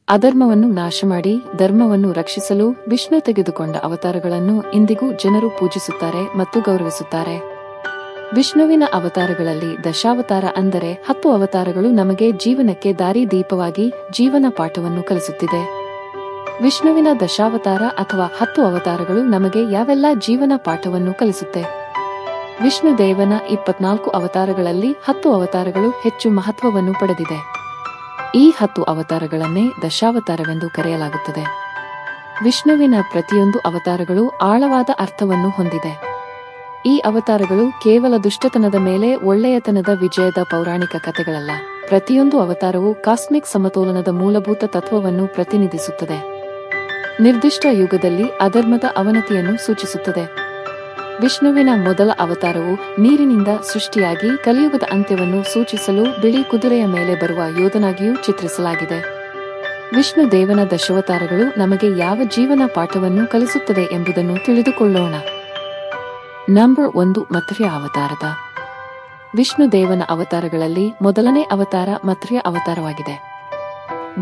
ಅಧರ್ಮವನ್ನು ನಾಶ ಮಾಡಿ ಧರ್ಮವನ್ನು ರಕ್ಷಿಸಲು ವಿಷ್ಣು ತೆಗೆದುಕೊಂಡ ಅವತಾರಗಳನ್ನು ಇಂದಿಗೂ ಜನರು ಪೂಜಿಸುತ್ತಾರೆ ಮತ್ತು ಗೌರವಿಸುತ್ತಾರೆ. ವಿಷ್ಣುವಿನ ಅವತಾರಗಳಲ್ಲಿ ದಶಾವತಾರ ಅಂದರೆ 10 ಅವತಾರಗಳು ನಮಗೆ ಜೀವನಕ್ಕೆ ದಾರಿ ದೀಪವಾಗಿ ಜೀವನ ಪಾಠವನ್ನು ಕಲಿಸುತ್ತಿದೆ. ವಿಷ್ಣುವಿನ ದಶಾವತಾರ ಅಥವಾ 10 ಅವತಾರಗಳು ನಮಗೆ ಯಾವೆಲ್ಲ ಜೀವನ ಪಾಠವನ್ನು ಕಲಿಸುತ್ತೆ? ವಿಷ್ಣು ದೇವನ 24 ಅವತಾರಗಳಲ್ಲಿ 10 ಅವತಾರಗಳು ಹೆಚ್ಚು ಮಹತ್ವವನ್ನು ಪಡೆದಿದೆ. ಈ 10 ಅವತಾರಗಳನ್ನೇ ದಶಾವತಾರವೆಂದು ಕರೆಯಲಾಗುತ್ತದೆ. ವಿಷ್ಣುವಿನ ಪ್ರತಿಯೊಂದು ಅವತಾರಗಳು ಆಳವಾದ ಅರ್ಥವನ್ನು ಹೊಂದಿದೆ. ಈ ಅವತಾರಗಳು ಕೇವಲ ದುಷ್ಟತನದ ಮೇಲೆ ಒಳ್ಳೆಯತನದ ವಿಜಯದ ಪೌರಾಣಿಕ ಕಥೆಗಳಲ್ಲ. ಪ್ರತಿಯೊಂದು ಅವತಾರವು ಕಾಸ್ಮಿಕ್ ಸಮತೋಲನದ ಮೂಲಭೂತ ತತ್ವವನ್ನು ಪ್ರತಿನಿಧಿಸುತ್ತದೆ. ನಿರ್ದಿಷ್ಟ ಯುಗದಲ್ಲಿ ಅಧರ್ಮದ ಅವನತಿಯನ್ನು ಸೂಚಿಸುತ್ತದೆ. ವಿಷ್ಣುವಿನ ಮೊದಲ ಅವತಾರವು ನೀರಿನಿಂದ ಸೃಷ್ಟಿಯಾಗಿ ಕಲಿಯುಗದ ಅಂತ್ಯವನ್ನು ಸೂಚಿಸಲು ಬಿಳಿ ಕುದುರೆಯ ಮೇಲೆ ಬರುವ ಯೋಧನಾಗಿಯೂ ಚಿತ್ರಿಸಲಾಗಿದೆ. ವಿಷ್ಣು ದೇವನ ದಶಾವತಾರಗಳು ನಮಗೆ ಯಾವ ಜೀವನ ಪಾಠವನ್ನು ಕಲಿಸುತ್ತದೆ ಎಂಬುದನ್ನು ತಿಳಿದುಕೊಳ್ಳೋಣ. ನಂಬರ್ 1 ಮತ್ಸ್ಯ ಅವತಾರದ. ವಿಷ್ಣು ದೇವನ ಅವತಾರಗಳಲ್ಲಿ ಮೊದಲನೇ ಅವತಾರ ಮತ್ಸ್ಯ ಅವತಾರವಾಗಿದೆ.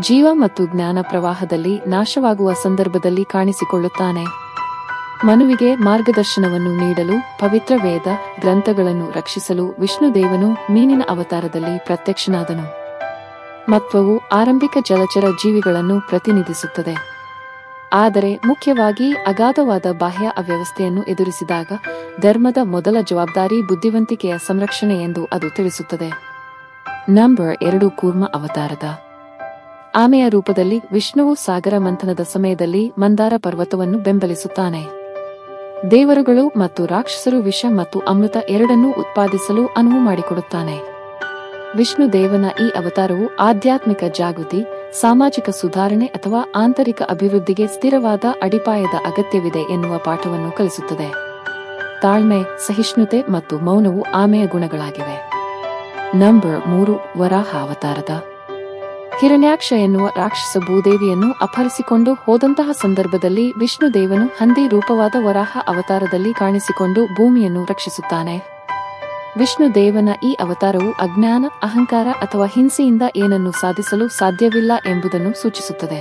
ಜೀವ ಮತ್ತು ಜ್ಞಾನ ಪ್ರವಾಹದಲ್ಲಿ ನಾಶವಾಗುವ ಸಂದರ್ಭದಲ್ಲಿ ಕಾಣಿಸಿಕೊಳ್ಳುತ್ತಾನೆ. ಮನುವಿಗೆ ಮಾರ್ಗದರ್ಶನವನ್ನು ನೀಡಲು ಪವಿತ್ರ ವೇದ ಗ್ರಂಥಗಳನ್ನು ರಕ್ಷಿಸಲು ವಿಷ್ಣುದೇವನು ಮೀನಿನ ಅವತಾರದಲ್ಲಿ ಪ್ರತ್ಯಕ್ಷನಾದನು. ಮತ್ಸ್ಯವು ಆರಂಭಿಕ ಜಲಚರ ಜೀವಿಗಳನ್ನು ಪ್ರತಿನಿಧಿಸುತ್ತದೆ. ಆದರೆ ಮುಖ್ಯವಾಗಿ ಅಗಾಧವಾದ ಬಾಹ್ಯ ಅವ್ಯವಸ್ಥೆಯನ್ನು ಎದುರಿಸಿದಾಗ ಧರ್ಮದ ಮೊದಲ ಜವಾಬ್ದಾರಿ ಬುದ್ಧಿವಂತಿಕೆಯ ಸಂರಕ್ಷಣೆ ಎಂದು ಅದು ತಿಳಿಸುತ್ತದೆ. ನಂಬರ್ 2 ಕೂರ್ಮ ಅವತಾರದ. ಆಮೆಯ ರೂಪದಲ್ಲಿ ವಿಷ್ಣುವು ಸಾಗರ ಮಂಥನದ ಸಮಯದಲ್ಲಿ ಮಂದಾರ ಪರ್ವತವನ್ನು ಬೆಂಬಲಿಸುತ್ತಾನೆ. ದೇವರುಗಳು ಮತ್ತು ರಾಕ್ಷಸರು ವಿಷ ಮತ್ತು ಅಮೃತ ಎರಡನ್ನೂ ಉತ್ಪಾದಿಸಲು ಅನುವು ಮಾಡಿಕೊಡುತ್ತಾನೆ. ವಿಷ್ಣು ದೇವನ ಈ ಅವತಾರವು ಆಧ್ಯಾತ್ಮಿಕ ಜಾಗೃತಿ, ಸಾಮಾಜಿಕ ಸುಧಾರಣೆ ಅಥವಾ ಆಂತರಿಕ ಅಭಿವೃದ್ಧಿಗೆ ಸ್ಥಿರವಾದ ಅಡಿಪಾಯದ ಅಗತ್ಯವಿದೆ ಎನ್ನುವ ಪಾಠವನ್ನು ಕಲಿಸುತ್ತದೆ. ತಾಳ್ಮೆ, ಸಹಿಷ್ಣುತೆ ಮತ್ತು ಮೌನವು ಆಮೆಯ ಗುಣಗಳಾಗಿವೆ. ನಂಬರ್ 3 ವರಾಹ ಅವತಾರದ. ಹಿರಣ್ಯಾಕ್ಷ ಎನ್ನುವ ರಾಕ್ಷಸ ಭೂದೇವಿಯನ್ನು ಅಪಹರಿಸಿಕೊಂಡು ಹೋದಂತಹ ಸಂದರ್ಭದಲ್ಲಿ ವಿಷ್ಣುದೇವನು ಹಂದಿ ರೂಪವಾದ ವರಾಹ ಅವತಾರದಲ್ಲಿ ಕಾಣಿಸಿಕೊಂಡು ಭೂಮಿಯನ್ನು ರಕ್ಷಿಸುತ್ತಾನೆ. ವಿಷ್ಣುದೇವನ ಈ ಅವತಾರವು ಅಜ್ಞಾನ, ಅಹಂಕಾರ ಅಥವಾ ಹಿಂಸೆಯಿಂದ ಏನನ್ನು ಸಾಧಿಸಲು ಸಾಧ್ಯವಿಲ್ಲ ಎಂಬುದನ್ನು ಸೂಚಿಸುತ್ತದೆ.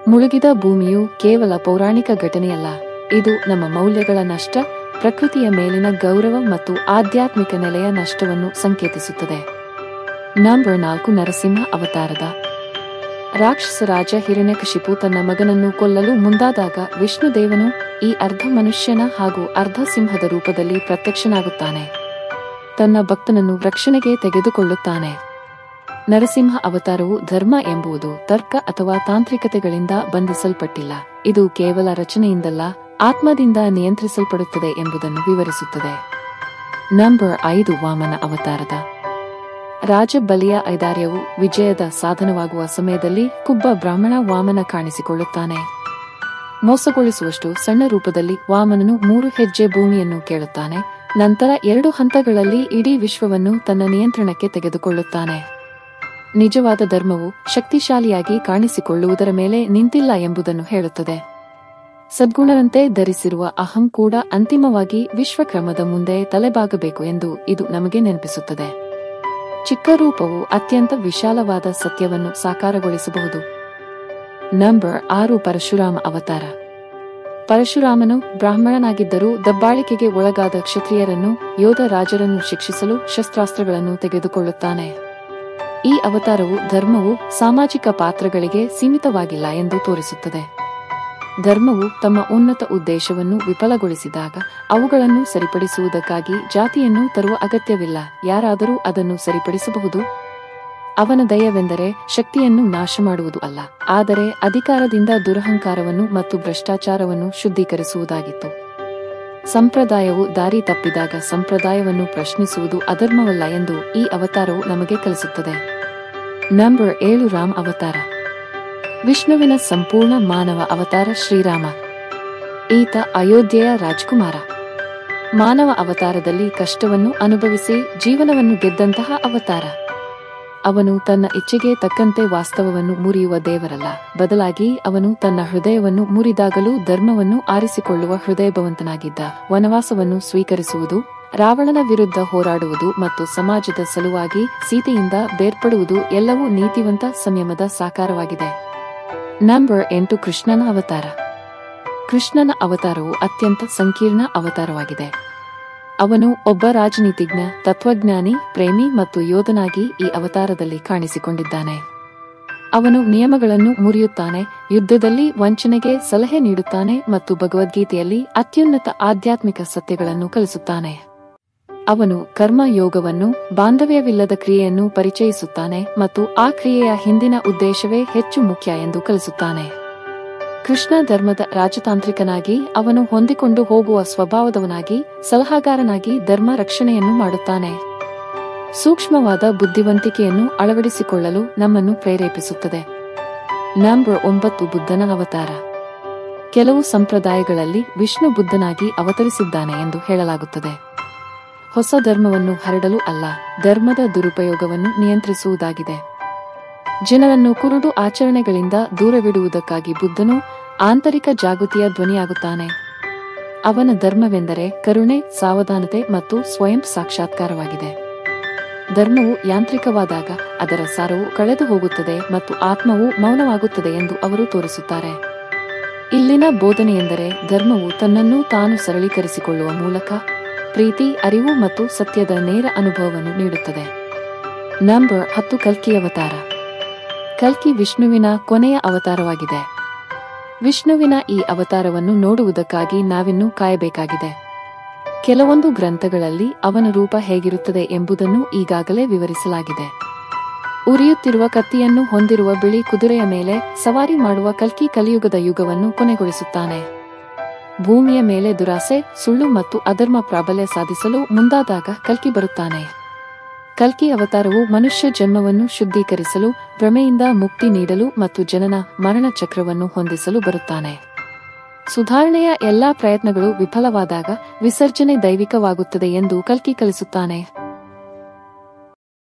ಮುಳುಗಿದ ಭೂಮಿಯು ಕೇವಲ ಪೌರಾಣಿಕ ಘಟನೆಯಲ್ಲ, ಇದು ನಮ್ಮ ಮೌಲ್ಯಗಳ ನಷ್ಟ, ಪ್ರಕೃತಿಯ ಮೇಲಿನ ಗೌರವ ಮತ್ತು ಆಧ್ಯಾತ್ಮಿಕ ನೆಲೆಯ ನಷ್ಟವನ್ನು ಸಂಕೇತಿಸುತ್ತದೆ. ನಂಬರ್ 4 ನರಸಿಂಹ ಅವತಾರದ. ರಾಕ್ಷಸ ರಾಜ ಹಿರಣ್ಯಕಶಿಪು ತನ್ನ ಮಗನನ್ನು ಕೊಲ್ಲಲು ಮುಂದಾದಾಗ ವಿಷ್ಣುದೇವನು ಈ ಅರ್ಧ ಮನುಷ್ಯನ ಹಾಗೂ ಅರ್ಧ ಸಿಂಹದ ರೂಪದಲ್ಲಿ ಪ್ರತ್ಯಕ್ಷನಾಗುತ್ತಾನೆ. ತನ್ನ ಭಕ್ತನನ್ನು ರಕ್ಷಣೆಗೆ ತೆಗೆದುಕೊಳ್ಳುತ್ತಾನೆ. ನರಸಿಂಹ ಅವತಾರವು ಧರ್ಮ ಎಂಬುದು ತರ್ಕ ಅಥವಾ ತಾಂತ್ರಿಕತೆಗಳಿಂದ ಬಂಧಿಸಲ್ಪಟ್ಟಿಲ್ಲ, ಇದು ಕೇವಲ ರಚನೆಯಿಂದಲ್ಲ, ಆತ್ಮದಿಂದ ನಿಯಂತ್ರಿಸಲ್ಪಡುತ್ತದೆ ಎಂಬುದನ್ನು ವಿವರಿಸುತ್ತದೆ. ನಂಬರ್ 5 ವಾಮನ ಅವತಾರದ. ರಾಜ ಬಲಿಯ ಐದಾರ್ಯವು ವಿಜಯದ ಸಾಧನವಾಗುವ ಸಮಯದಲ್ಲಿ ಕುಬ್ಬ ಬ್ರಾಹ್ಮಣ ವಾಮನ ಕಾಣಿಸಿಕೊಳ್ಳುತ್ತಾನೆ. ಮೋಸಗೊಳಿಸುವಷ್ಟು ಸಣ್ಣ ರೂಪದಲ್ಲಿ ವಾಮನನು 3 ಹೆಜ್ಜೆ ಭೂಮಿಯನ್ನು ಕೇಳುತ್ತಾನೆ, ನಂತರ 2 ಹಂತಗಳಲ್ಲಿ ಇಡೀ ವಿಶ್ವವನ್ನು ತನ್ನ ನಿಯಂತ್ರಣಕ್ಕೆ ತೆಗೆದುಕೊಳ್ಳುತ್ತಾನೆ. ನಿಜವಾದ ಧರ್ಮವು ಶಕ್ತಿಶಾಲಿಯಾಗಿ ಕಾಣಿಸಿಕೊಳ್ಳುವುದರ ಮೇಲೆ ನಿಂತಿಲ್ಲ ಎಂಬುದನ್ನು ಹೇಳುತ್ತದೆ. ಸದ್ಗುಣರಂತೆ ಧರಿಸಿರುವ ಅಹಂ ಕೂಡ ಅಂತಿಮವಾಗಿ ವಿಶ್ವಕ್ರಮದ ಮುಂದೆ ತಲೆಬಾಗಬೇಕು ಎಂದು ಇದು ನಮಗೆ ನೆನಪಿಸುತ್ತದೆ. ಚಿಕ್ಕ ರೂಪವು ಅತ್ಯಂತ ವಿಶಾಲವಾದ ಸತ್ಯವನ್ನು ಸಾಕಾರಗೊಳಿಸಬಹುದು. ನಂಬರ್ 6 ಪರಶುರಾಮ ಅವತಾರ. ಪರಶುರಾಮನು ಬ್ರಾಹ್ಮಣನಾಗಿದ್ದರೂ ದಬ್ಬಾಳಿಕೆಗೆ ಒಳಗಾದ ಕ್ಷತ್ರಿಯರನ್ನು, ಯೋಧ ರಾಜರನ್ನು ಶಿಕ್ಷಿಸಲು ಶಸ್ತ್ರಾಸ್ತ್ರಗಳನ್ನು ತೆಗೆದುಕೊಳ್ಳುತ್ತಾನೆ. ಈ ಅವತಾರವು ಧರ್ಮವು ಸಾಮಾಜಿಕ ಪಾತ್ರಗಳಿಗೆ ಸೀಮಿತವಾಗಿಲ್ಲ ಎಂದು ತೋರಿಸುತ್ತದೆ. ಧರ್ಮವು ತಮ್ಮ ಉನ್ನತ ಉದ್ದೇಶವನ್ನು ವಿಫಲಗೊಳಿಸಿದಾಗ ಅವುಗಳನ್ನು ಸರಿಪಡಿಸುವುದಕ್ಕಾಗಿ ಜಾತಿಯನ್ನು ತರುವ ಅಗತ್ಯವಿಲ್ಲ, ಯಾರಾದರೂ ಅದನ್ನು ಸರಿಪಡಿಸಬಹುದು. ಅವನ ದಯವೆಂದರೆ ಶಕ್ತಿಯನ್ನು ನಾಶ ಮಾಡುವುದು ಅಲ್ಲ, ಆದರೆ ಅಧಿಕಾರದಿಂದ ದುರಹಂಕಾರವನ್ನು ಮತ್ತು ಭ್ರಷ್ಟಾಚಾರವನ್ನು ಶುದ್ಧೀಕರಿಸುವುದಾಗಿತ್ತು. ಸಂಪ್ರದಾಯವು ದಾರಿ ತಪ್ಪಿದಾಗ ಸಂಪ್ರದಾಯವನ್ನು ಪ್ರಶ್ನಿಸುವುದು ಅಧರ್ಮವಲ್ಲ ಎಂದು ಈ ಅವತಾರವು ನಮಗೆ ಕಲಿಸುತ್ತದೆ. ನಂಬರ್ 7 ರಾಮ ಅವತಾರ. ವಿಷ್ಣುವಿನ ಸಂಪೂರ್ಣ ಮಾನವ ಅವತಾರ ಶ್ರೀರಾಮ. ಈತ ಅಯೋಧ್ಯೆಯ ರಾಜಕುಮಾರ. ಮಾನವ ಅವತಾರದಲ್ಲಿ ಕಷ್ಟವನ್ನು ಅನುಭವಿಸಿ ಜೀವನವನ್ನು ಗೆದ್ದಂತಹ ಅವತಾರ. ಅವನು ತನ್ನ ಇಚ್ಛೆಗೆ ತಕ್ಕಂತೆ ವಾಸ್ತವವನ್ನು ಮುರಿಯುವ ದೇವರಲ್ಲ, ಬದಲಾಗಿ ಅವನು ತನ್ನ ಹೃದಯವನ್ನು ಮುರಿದಾಗಲೂ ಧರ್ಮವನ್ನು ಆರಿಸಿಕೊಳ್ಳುವ ಹೃದಯಭವಂತನಾಗಿದ್ದ. ವನವಾಸವನ್ನು ಸ್ವೀಕರಿಸುವುದು, ರಾವಣನ ವಿರುದ್ಧ ಹೋರಾಡುವುದು ಮತ್ತು ಸಮಾಜದ ಸಲುವಾಗಿ ಸೀತೆಯಿಂದ ಬೇರ್ಪಡುವುದು ಎಲ್ಲವೂ ನೀತಿವಂತ ಸಂಯಮದ ಸಾಕಾರವಾಗಿದೆ. ನಂಬರ್ 8 ಕೃಷ್ಣನ ಅವತಾರ. ಕೃಷ್ಣನ ಅವತಾರವು ಅತ್ಯಂತ ಸಂಕೀರ್ಣ ಅವತಾರವಾಗಿದೆ. ಅವನು ಒಬ್ಬ ರಾಜನೀತಿಜ್ಞ, ತತ್ವಜ್ಞಾನಿ, ಪ್ರೇಮಿ ಮತ್ತು ಯೋಧನಾಗಿ ಈ ಅವತಾರದಲ್ಲಿ ಕಾಣಿಸಿಕೊಂಡಿದ್ದಾನೆ. ಅವನು ನಿಯಮಗಳನ್ನು ಮುರಿಯುತ್ತಾನೆ, ಯುದ್ಧದಲ್ಲಿ ವಂಚನೆಗೆ ಸಲಹೆ ನೀಡುತ್ತಾನೆ ಮತ್ತು ಭಗವದ್ಗೀತೆಯಲ್ಲಿ ಅತ್ಯುನ್ನತ ಆಧ್ಯಾತ್ಮಿಕ ಸತ್ಯಗಳನ್ನು ಕಲಿಸುತ್ತಾನೆ. ಅವನು ಕರ್ಮ ಯೋಗವನ್ನು, ಬಾಂಧವ್ಯವಿಲ್ಲದ ಕ್ರಿಯೆಯನ್ನು ಪರಿಚಯಿಸುತ್ತಾನೆ ಮತ್ತು ಆ ಕ್ರಿಯೆಯ ಹಿಂದಿನ ಉದ್ದೇಶವೇ ಹೆಚ್ಚು ಮುಖ್ಯ ಎಂದು ಕಲಿಸುತ್ತಾನೆ. ಕೃಷ್ಣ ಧರ್ಮದ ರಾಜತಾಂತ್ರಿಕನಾಗಿ, ಅವನು ಹೊಂದಿಕೊಂಡು ಹೋಗುವ ಸ್ವಭಾವದವನಾಗಿ, ಸಲಹಾಗಾರನಾಗಿ ಧರ್ಮ ರಕ್ಷಣೆಯನ್ನು ಮಾಡುತ್ತಾನೆ. ಸೂಕ್ಷ್ಮವಾದ ಬುದ್ಧಿವಂತಿಕೆಯನ್ನು ಅಳವಡಿಸಿಕೊಳ್ಳಲು ನಮ್ಮನ್ನು ಪ್ರೇರೇಪಿಸುತ್ತದೆ. ನಂಬರ್ 9 ಬುದ್ಧನ ಅವತಾರ. ಕೆಲವು ಸಂಪ್ರದಾಯಗಳಲ್ಲಿ ವಿಷ್ಣು ಬುದ್ಧನಾಗಿ ಅವತರಿಸಿದ್ದಾನೆ ಎಂದು ಹೇಳಲಾಗುತ್ತದೆ. ಹೊಸ ಧರ್ಮವನ್ನು ಹರಡಲು ಅಲ್ಲ, ಧರ್ಮದ ದುರುಪಯೋಗವನ್ನು ನಿಯಂತ್ರಿಸುವುದಾಗಿದೆ. ಜನರನ್ನು ಕುರುಡು ಆಚರಣೆಗಳಿಂದ ದೂರವಿಡುವುದಕ್ಕಾಗಿ ಬುದ್ಧನು ಆಂತರಿಕ ಜಾಗೃತಿಯ ಧ್ವನಿಯಾಗುತ್ತಾನೆ. ಅವನ ಧರ್ಮವೆಂದರೆ ಕರುಣೆ, ಸಾವಧಾನತೆ ಮತ್ತು ಸ್ವಯಂ ಸಾಕ್ಷಾತ್ಕಾರವಾಗಿದೆ. ಧರ್ಮವು ಯಾಂತ್ರಿಕವಾದಾಗ ಅದರ ಸಾರವು ಕಳೆದು ಹೋಗುತ್ತದೆ ಮತ್ತು ಆತ್ಮವು ಮೌನವಾಗುತ್ತದೆ ಎಂದು ಅವರು ತೋರಿಸುತ್ತಾರೆ. ಇಲ್ಲಿನ ಬೋಧನೆಯೆಂದರೆ ಧರ್ಮವು ತನ್ನನ್ನು ತಾನು ಸರಳೀಕರಿಸಿಕೊಳ್ಳುವ ಮೂಲಕ ಪ್ರೀತಿ, ಅರಿವು ಮತ್ತು ಸತ್ಯದ ನೇರ ಅನುಭವವನ್ನು ನೀಡುತ್ತದೆ. ನಂಬರ್ 10 ಕಲ್ಕಿ ಅವತಾರ. ಕಲ್ಕಿ ವಿಷ್ಣುವಿನ ಕೊನೆಯ ಅವತಾರವಾಗಿದೆ. ವಿಷ್ಣುವಿನ ಈ ಅವತಾರವನ್ನು ನೋಡುವುದಕ್ಕಾಗಿ ನಾವಿನ್ನೂ ಕಾಯಬೇಕಾಗಿದೆ. ಕೆಲವೊಂದು ಗ್ರಂಥಗಳಲ್ಲಿ ಅವನ ರೂಪ ಹೇಗಿರುತ್ತದೆ ಎಂಬುದನ್ನು ಈಗಾಗಲೇ ವಿವರಿಸಲಾಗಿದೆ. ಉರಿಯುತ್ತಿರುವ ಕತ್ತಿಯನ್ನು ಹೊಂದಿರುವ ಬಿಳಿ ಕುದುರೆಯ ಮೇಲೆ ಸವಾರಿ ಮಾಡುವ ಕಲ್ಕಿ ಕಲಿಯುಗದ ಯುಗವನ್ನು ಕೊನೆಗೊಳಿಸುತ್ತಾನೆ. ಭೂಮಿಯ ಮೇಲೆ ದುರಾಸೆ, ಸುಳ್ಳು ಮತ್ತು ಅಧರ್ಮ ಪ್ರಾಬಲ್ಯ ಸಾಧಿಸಲು ಮುಂದಾದಾಗ ಕಲ್ಕಿ ಬರುತ್ತಾನೆ. ಕಲ್ಕಿ ಅವತಾರವು ಮನುಷ್ಯ ಜನ್ಮವನ್ನು ಶುದ್ಧೀಕರಿಸಲು, ಭ್ರಮೆಯಿಂದ ಮುಕ್ತಿ ನೀಡಲು ಮತ್ತು ಜನನ ಮರಣ ಚಕ್ರವನ್ನು ಹೊಂದಿಸಲು ಬರುತ್ತಾನೆ. ಸುಧಾರಣೆಯ ಎಲ್ಲಾ ಪ್ರಯತ್ನಗಳು ವಿಫಲವಾದಾಗ ವಿಸರ್ಜನೆ ದೈವಿಕವಾಗುತ್ತದೆ ಎಂದು ಕಲ್ಕಿ ಕಲಿಸುತ್ತಾನೆ.